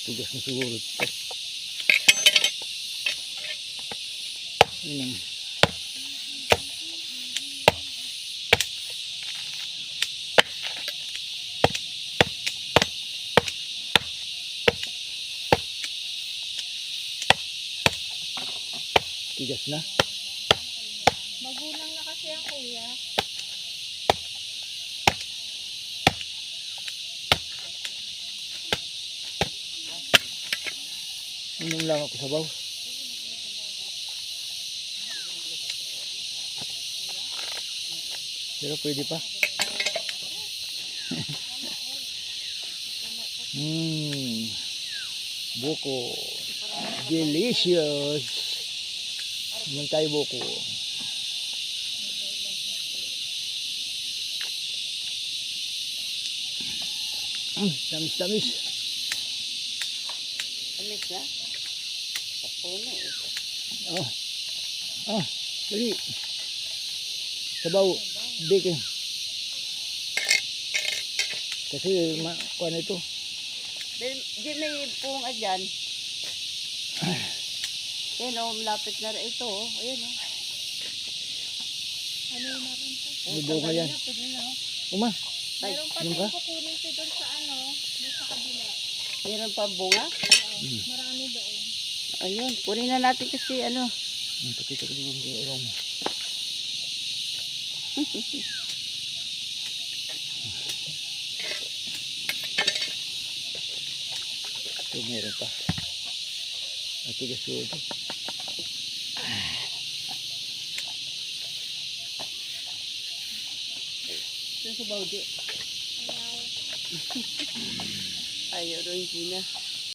Tugas na siguro ito. Yun ang tigas na. Magulang na kasi ang kuya. Inom lang ako sabaw. Pero pwede pa. Buko. Delicious. Naman tayo buko. Tamis-tamis. Alis na? Tapuno eh. Dali. Sabaw. Bake. Kasi kuha na ito. Di may punga dyan. Ayan o, malapit na rin ito o. Ayan o. Ano yun natin ito? May bunga yan. Uma. Meron pa Ano tayong ka? kukunin ko doon sa ano, doon sa kabila. Meron pa bunga? Marami doon. Ayun, kunin na natin kasi ano. Pakita ko din yung urong. Ito meron pa. At tigas ko ito. Ito sa bawdi. Ayaw rin, Gina.